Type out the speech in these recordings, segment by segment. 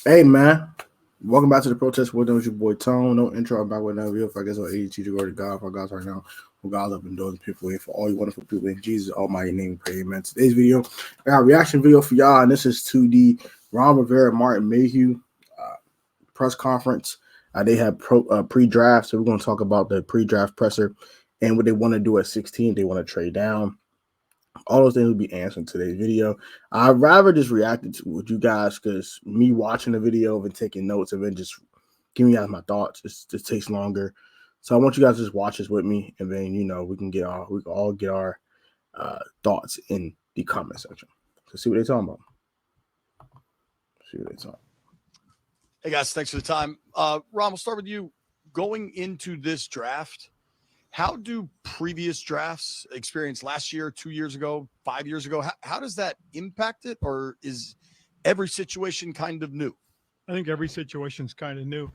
Hey man, welcome back to the protest. With your boy Tone. No intro. I'm back with another video. If I guess what AET to go to God for God's right now. For God's up and doing people here for all you wonderful people in Jesus Almighty name. Pray amen. Today's video, I got a reaction video for y'all, and this is to the Rivera Martin Mayhew press conference. They have pre-draft, so we're going to talk about the pre-draft presser and what they want to do at 16. They want to trade down. All those things will be answered in today's video. I'd rather just react to with you guys because me watching the video and taking notes and then just giving you guys my thoughts, it takes longer. So I want you guys to just watch this with me, and then we can all get our thoughts in the comment section. So see what they're talking about. See what they're talking. Hey guys, thanks for the time. Ron, we'll start with you. Going into this draft, how do previous drafts experience last year, 2 years ago, 5 years ago? How does that impact it, or is every situation kind of new? I think every situation is kind of new.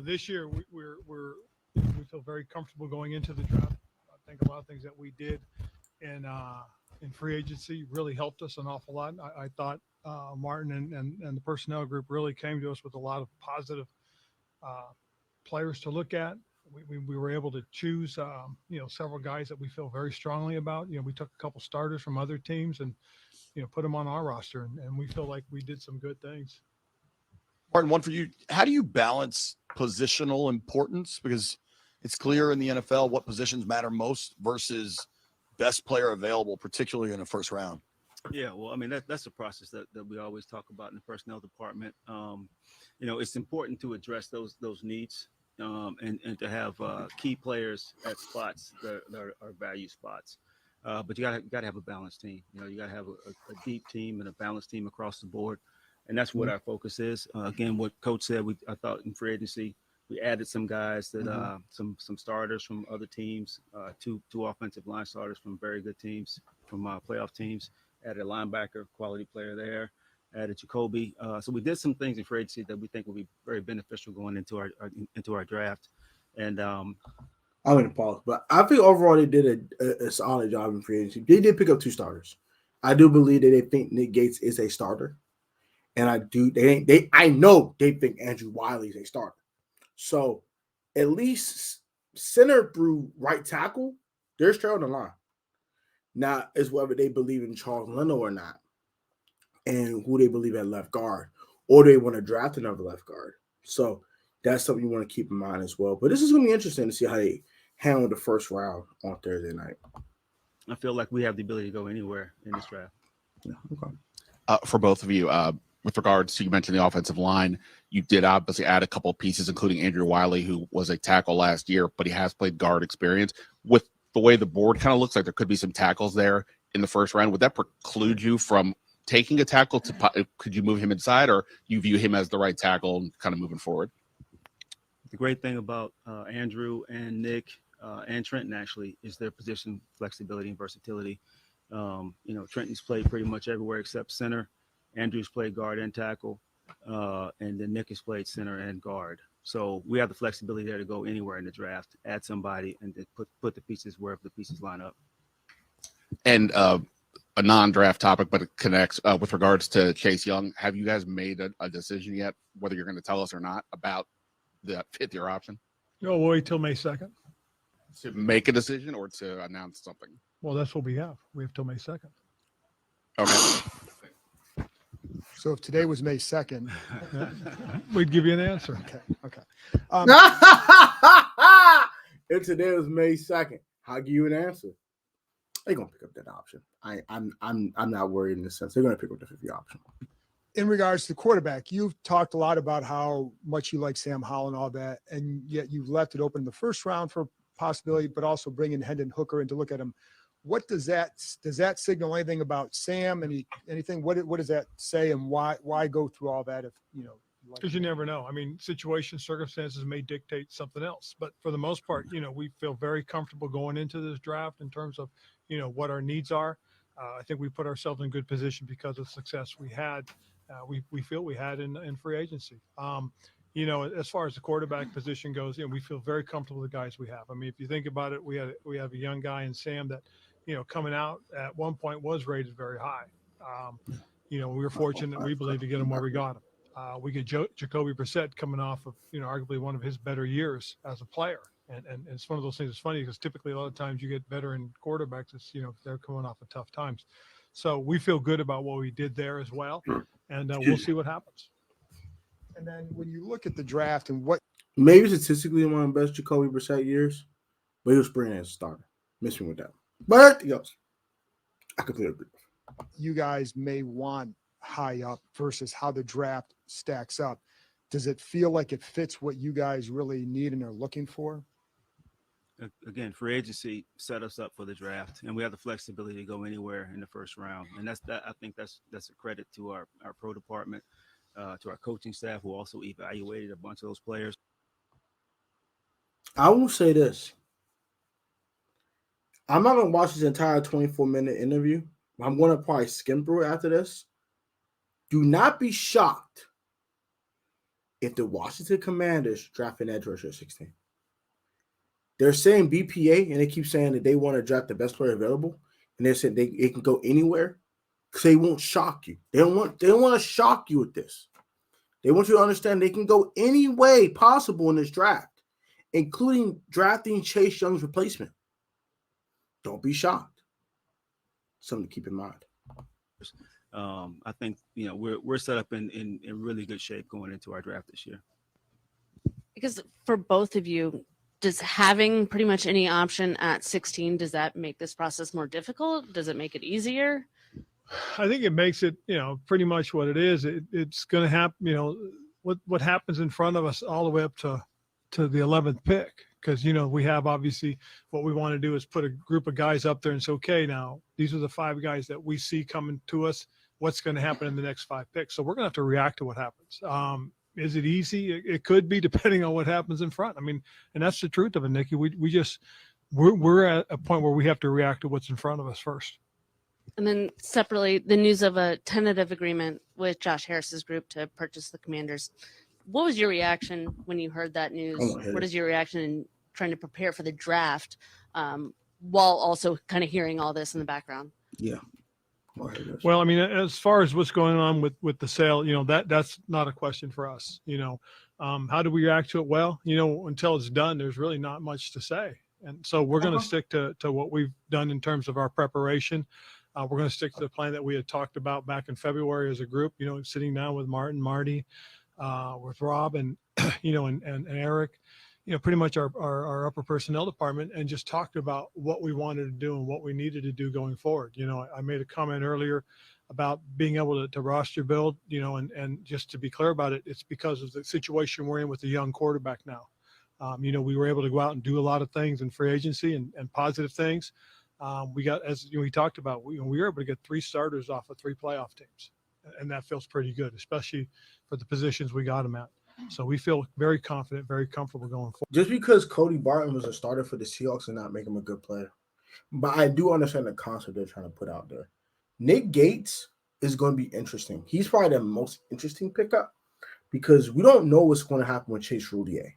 This year we feel very comfortable going into the draft. I think a lot of things that we did in free agency really helped us an awful lot. I thought Martin and the personnel group really came to us with a lot of positive players to look at. We were able to choose, several guys that we feel very strongly about. We took a couple starters from other teams and, put them on our roster, and we feel like we did some good things. Martin, one for you. How do you balance positional importance? Because it's clear in the NFL what positions matter most versus best player available, particularly in the first round. Yeah, well, I mean, that's a process that we always talk about in the personnel department. It's important to address those needs. And to have key players at spots that are value spots, but you gotta have a balanced team. You gotta have a deep team and a balanced team across the board, and that's what our focus is. Again, what Coach said, I thought in free agency we added some guys that some starters from other teams, two offensive line starters from very good teams, from playoff teams. Added a linebacker, quality player there. Added Jacoby. So we did some things in free agency that we think will be very beneficial going into our draft. And I'm going to pause, but I think overall they did a solid job in free agency. They did pick up two starters. I do believe that they think Nick Gates is a starter, and I know they think Andrew Wiley is a starter. So at least center through right tackle, they're straight on the line. Now it's whether they believe in Charles Leno or not, and who they believe at left guard, or they want to draft another left guard. So that's something you want to keep in mind as well. But this is going to be interesting to see how they handle the first round on Thursday night. I feel like we have the ability to go anywhere in this draft. Yeah, okay. For both of you, with regards to, you mentioned the offensive line, you did obviously add a couple of pieces, including Andrew Wiley, who was a tackle last year, but he has played guard experience. With the way the board kind of looks like there could be some tackles there in the first round, would that preclude you from taking a tackle? Could you move him inside, or you view him as the right tackle and kind of moving forward? The great thing about Andrew and Nick and Trenton actually is their position flexibility and versatility. Trenton's played pretty much everywhere except center. Andrew's played guard and tackle, and then Nick has played center and guard. So we have the flexibility there to go anywhere in the draft, add somebody, and then put the pieces wherever the pieces line up. And a non-draft topic, but it connects with regards to Chase Young. Have you guys made a decision yet, whether you're going to tell us or not, about the fifth-year option? We'll wait till May 2nd. To make a decision or to announce something? Well, that's what we have. We have till May 2nd. Okay. So if today was May 2nd, we'd give you an answer. Okay. If today was May 2nd, I'll give you an answer. They're gonna pick up that option. I'm not worried in this sense. They're gonna pick up the 50 option. In regards to quarterback, you've talked a lot about how much you like Sam Howell and all that, and yet you've left it open in the first round for possibility, but also bringing Hendon Hooker in to look at him. What does that signal anything about Sam? Anything? What does that say, and why go through all that if Because you never know. I mean, situations, circumstances may dictate something else, but for the most part, we feel very comfortable going into this draft in terms of what our needs are. I think we put ourselves in good position because of success we had. We feel we had in free agency. As far as the quarterback position goes, we feel very comfortable with the guys we have. I mean, if you think about it, we have a young guy in Sam that, coming out at one point was rated very high. We were fortunate, we believe, to get him where we got him. We get Jacoby Brissett coming off of, arguably one of his better years as a player. And it's one of those things that's funny because typically a lot of times you get veteran quarterbacks, it's, they're coming off of tough times. So we feel good about what we did there as well. And we'll see what happens. And then when you look at the draft and what maybe statistically one of the best Jacoby Brissett years, but he was bringing as a starter. Miss me with that. But I completely agree. you guys may want high up versus how the draft stacks up, does it feel like it fits what you guys really need and are looking for? Again, free agency set us up for the draft, and we have the flexibility to go anywhere in the first round. And I think that's a credit to our pro department, to our coaching staff, who also evaluated a bunch of those players. I will say this. I'm not going to watch this entire 24-minute interview. I'm going to probably skim through it after this. Do not be shocked if the Washington Commanders draft an edge rusher at 16. They're saying BPA, and they keep saying that they want to draft the best player available, and they're saying they can go anywhere because they won't shock you. They don't want to shock you with this. They want you to understand they can go any way possible in this draft, including drafting Chase Young's replacement. Don't be shocked. Something to keep in mind. I think we're set up in really good shape going into our draft this year. Because for both of you, does having pretty much any option at 16, does that make this process more difficult? Does it make it easier? I think it makes it, pretty much what it is. It's going to happen, what happens in front of us all the way up to the 11th pick. Because, we have obviously what we want to do is put a group of guys up there and say, okay, now these are the 5 guys that we see coming to us. What's going to happen in the next 5 picks? So we're going to have to react to what happens. Is it easy? It could be, depending on what happens in front. I mean, and that's the truth of it, Nikki. We're at a point where we have to react to what's in front of us first. And then separately, the news of a tentative agreement with Josh Harris's group to purchase the Commanders. What was your reaction when you heard that news? What is your reaction in trying to prepare for the draft while also kind of hearing all this in the background? Yeah. Well, I mean, as far as what's going on with the sale, that's not a question for us. How do we react to it? Well, until it's done, there's really not much to say. And so we're going to stick to what we've done in terms of our preparation. We're going to stick to the plan that we had talked about back in February as a group, sitting down with Marty, with Rob and, and Eric, pretty much our upper personnel department, and just talked about what we wanted to do and what we needed to do going forward. I made a comment earlier about being able to roster build, and just to be clear about it, it's because of the situation we're in with the young quarterback now. We were able to go out and do a lot of things in free agency and positive things. We got, as we talked about, we were able to get 3 starters off of 3 playoff teams. And that feels pretty good, especially for the positions we got them at. So we feel very confident, very comfortable going forward. Just because Cody Barton was a starter for the Seahawks and not make him a good player. But I do understand the concept they're trying to put out there. Nick Gates is going to be interesting. He's probably the most interesting pickup because we don't know what's going to happen with Chase Roulier.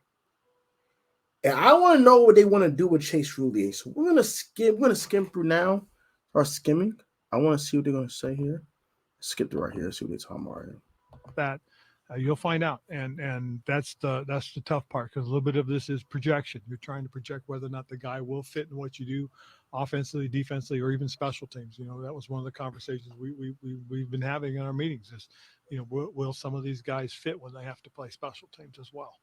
And I want to know what they want to do with Chase Roulier. So we're going to skim through now. Start skimming. I want to see what they're going to say here. Skip through right here. See what they're talking about right here. That you'll find out, and that's the tough part, because a little bit of this is projection. You're trying to project whether or not the guy will fit in what you do, offensively, defensively, or even special teams. That was one of the conversations we've been having in our meetings. Is will some of these guys fit when they have to play special teams as well?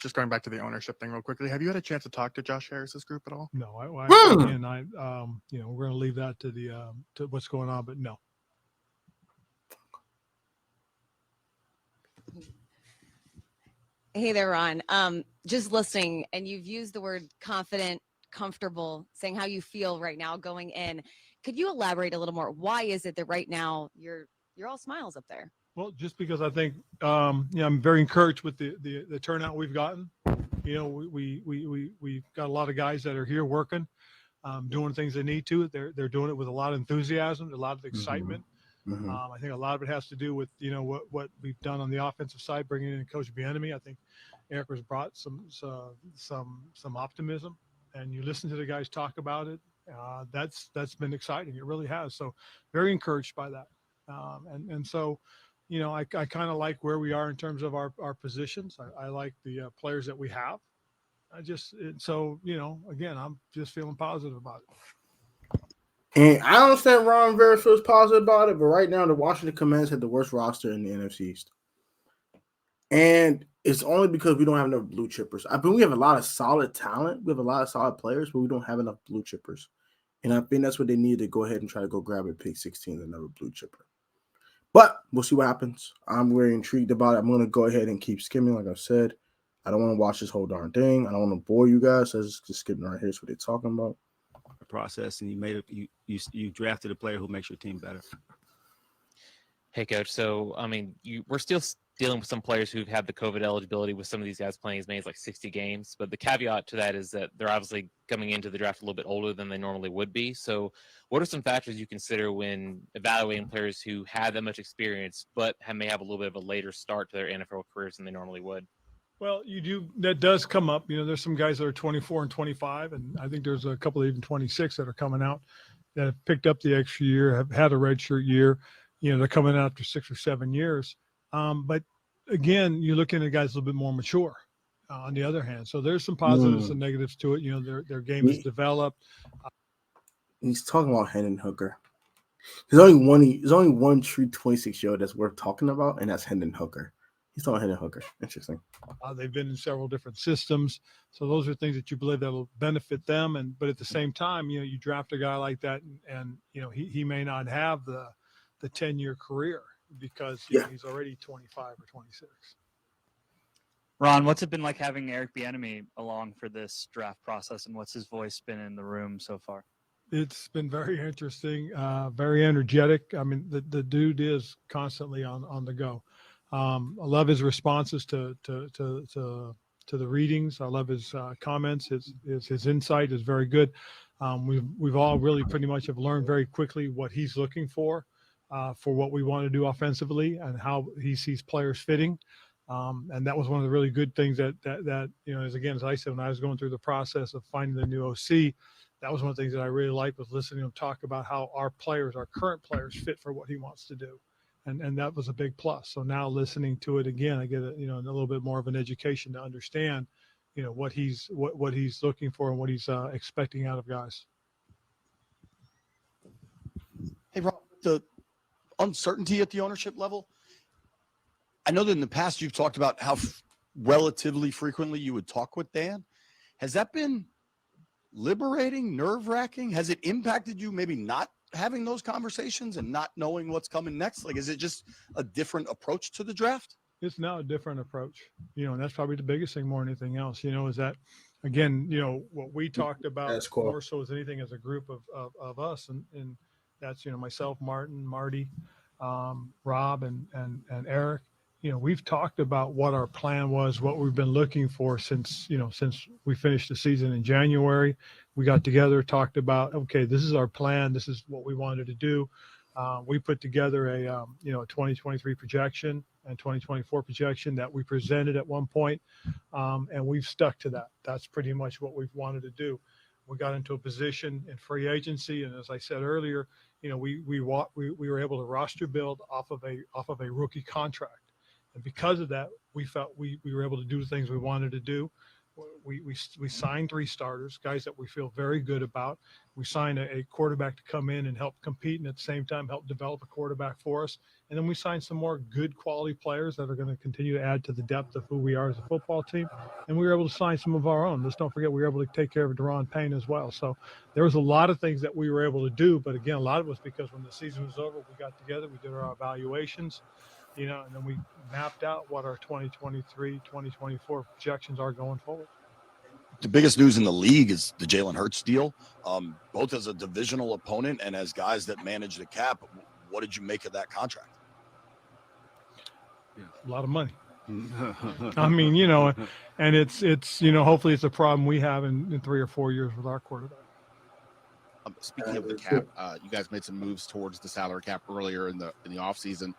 Just going back to the ownership thing real quickly, have you had a chance to talk to Josh Harris's group at all? No, we're going to leave that to to what's going on, but no. Hey there, Ron. Just listening, and you've used the word confident, comfortable, saying how you feel right now going in. Could you elaborate a little more? Why is it that right now you're all smiles up there? Well, just because I think I'm very encouraged with the turnout we've gotten. We've got a lot of guys that are here working, doing things they need to. They're doing it with a lot of enthusiasm, a lot of excitement. Mm-hmm. I think a lot of it has to do with what we've done on the offensive side, bringing in Coach Bieniemy. I think Eric has brought some optimism, and you listen to the guys talk about it. That's been exciting. It really has. So very encouraged by that. And so I kind of like where we are in terms of our positions. I like the players that we have. Again, I'm just feeling positive about it. And I understand Ron Rivera feels positive about it, but right now the Washington Commanders had the worst roster in the NFC East. And it's only because we don't have enough blue chippers. I mean, we have a lot of solid talent. We have a lot of solid players, but we don't have enough blue chippers. And I think that's what they need to go ahead and try to go grab a pick 16, another blue chipper. But we'll see what happens. I'm very intrigued about it. I'm going to go ahead and keep skimming, like I said. I don't want to watch this whole darn thing. I don't want to bore you guys. So just skipping right here. That's what they're talking about. The process, and you drafted a player who makes your team better. Hey, Coach. So, I mean, we're still dealing with some players who've had the COVID eligibility with some of these guys playing as many as like 60 games. But the caveat to that is that they're obviously coming into the draft a little bit older than they normally would be. So what are some factors you consider when evaluating players who had that much experience but may have a little bit of a later start to their NFL careers than they normally would? Well, that does come up. There's some guys that are 24 and 25, and I think there's a couple of even 26 that are coming out that have picked up the extra year, have had a redshirt year. They're coming out after 6 or 7 years. But again, you're looking at guys a little bit more mature on the other hand. So there's some positives and negatives to it. Their game is developed. He's talking about Hendon Hooker. There's only one true 26-year-old that's worth talking about, and that's Hendon Hooker. He's talking Hendon Hooker. Interesting. They've been in several different systems. So those are things that you believe that will benefit them. But at the same time, you draft a guy like that and he may not have the 10-year career because he's already 25 or 26. Ron, what's it been like having Eric Bieniemy along for this draft process, and what's his voice been in the room so far? It's been very interesting, very energetic. I mean, the dude is constantly on the go. I love his responses to the readings. I love his comments. His insight is very good. We've all really pretty much have learned very quickly what he's looking for what we want to do offensively and how he sees players fitting. And that was one of the really good things that as I said, when I was going through the process of finding the new OC, that was one of the things that I really liked was listening to him talk about how our current players fit for what he wants to do. And that was a big plus. So now listening to it again, I get a little bit more of an education to understand, what he's looking for and what he's expecting out of guys. Hey, Rob, the uncertainty at the ownership level. I know that in the past you've talked about how relatively frequently you would talk with Dan. Has that been liberating, nerve-wracking? Has it impacted you maybe not having those conversations and not knowing what's coming next? Like, is it just a different approach to the draft? It's now a different approach, and that's probably the biggest thing more than anything else, is that, again, what we talked about more so as anything as a group of us. And that's, myself, Marty, Rob and Eric, we've talked about what our plan was, what we've been looking for since we finished the season in January. We got together, talked about, okay, this is our plan. This is what we wanted to do. We put together a 2023 projection and 2024 projection that we presented at one point, and we've stuck to that. That's pretty much what we've wanted to do. We got into a position in free agency, and as I said earlier, we were able to roster build off of a rookie contract. And because of that, we felt we were able to do the things we wanted to do. We signed 3 starters, guys that we feel very good about. We signed a quarterback to come in and help compete and at the same time help develop a quarterback for us. And then we signed some more good quality players that are going to continue to add to the depth of who we are as a football team. And we were able to sign some of our own. Let's don't forget we were able to take care of Daron Payne as well. So there was a lot of things that we were able to do. But again, a lot of it was because when the season was over, we got together, we did our evaluations. And then we mapped out what our 2023, 2024 projections are going forward. The biggest news in the league is the Jalen Hurts deal, both as a divisional opponent and as guys that manage the cap. What did you make of that contract? A lot of money. I mean, and it's hopefully it's a problem we have in 3 or 4 years with our quarterback. Speaking of the cap, you guys made some moves towards the salary cap earlier in the offseason.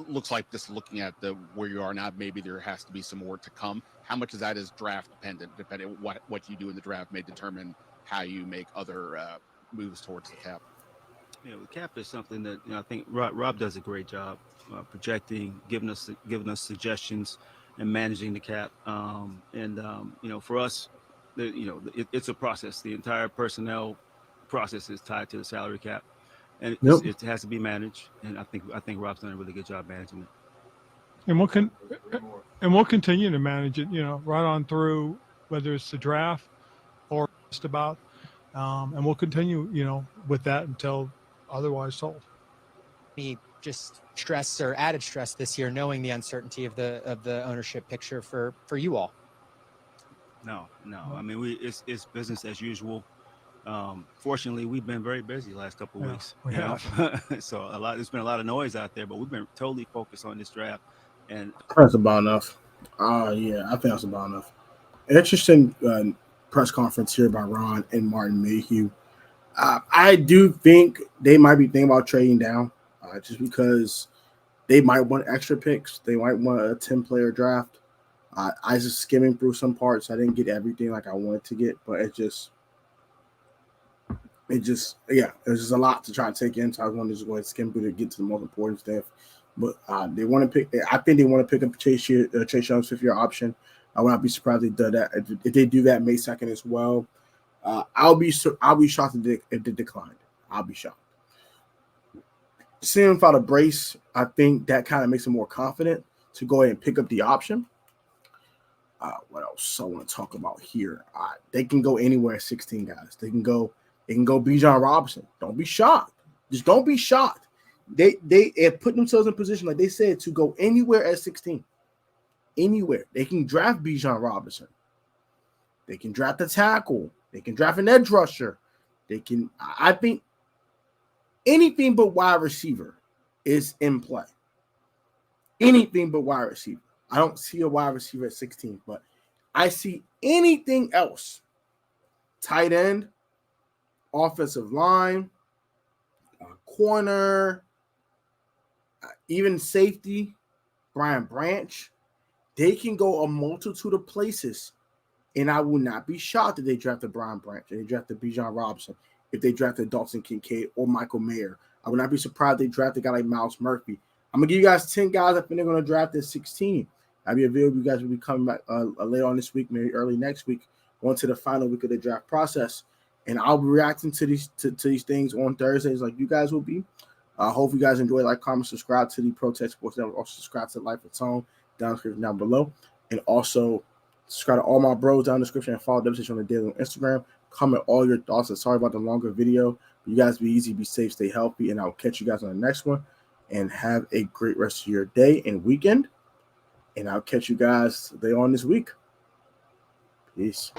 Looks like just looking at where you are now, maybe there has to be some more to come. How much of that is draft dependent? Depending on what you do in the draft may determine how you make other moves towards the cap. The cap is something that I think Rob does a great job projecting, giving us suggestions, and managing the cap. For us, it's a process. The entire personnel process is tied to the salary cap, and it has to be managed. And I think Rob's done a really good job managing it. And we'll continue to manage it, right on through, whether it's the draft or just about, and we'll continue, with that until otherwise told. Just stress or added stress this year, knowing the uncertainty of the ownership picture for you all? No. I mean, it's business as usual. Fortunately, we've been very busy the last couple of weeks. So there's been a lot of noise out there, but we've been totally focused on this draft. And that's about enough. Yeah, I think that's about enough. Interesting press conference here by Ron and Martin Mayhew. I do think they might be thinking about trading down, just because they might want extra picks. They might want a 10-player draft. I was just skimming through some parts. I didn't get everything like I wanted to get, but it was just a lot to try to take in. So I wanted to just go ahead and skim through to get to the most important stuff. But they want to pick. I think they want to pick up Chase Young's 5th-year option. I would not be surprised if they do that. If they do that May 2nd as well, I'll be shocked if they declined. I'll be shocked. Seeing without a brace, I think that kind of makes them more confident to go ahead and pick up the option. What else I want to talk about here? They can go anywhere at 16, guys. They can go Bijan Robinson. Don't be shocked. Just don't be shocked. They have put themselves in position, like they said, to go anywhere at 16. Anywhere. They can draft Bijan Robinson. They can draft a tackle. They can draft an edge rusher. I think anything but wide receiver is in play. Anything but wide receiver. I don't see a wide receiver at 16, but I see anything else. Tight end, offensive line, corner, even safety, Brian Branch. They can go a multitude of places, and I will not be shocked if they drafted Brian Branch, if they drafted Bijan Robinson, if they drafted Dalton Kincaid or Michael Mayer. I would not be surprised if they drafted a guy like Miles Murphy. I'm going to give you guys 10 guys I think they're going to draft at 16. I'll be available. You guys will be coming back later on this week, maybe early next week, going to the final week of the draft process. And I'll be reacting to these things on Thursdays like you guys will be. I hope you guys enjoy. Like, comment, subscribe to the Protest Sports Network. Also subscribe to Life of Tone down below. And also subscribe to all my bros down in the description and follow WH on the daily on Instagram. Comment all your thoughts. And sorry about the longer video. You guys be easy, be safe, stay healthy, and I'll catch you guys on the next one. And have a great rest of your day and weekend. And I'll catch you guys later on this week. Peace.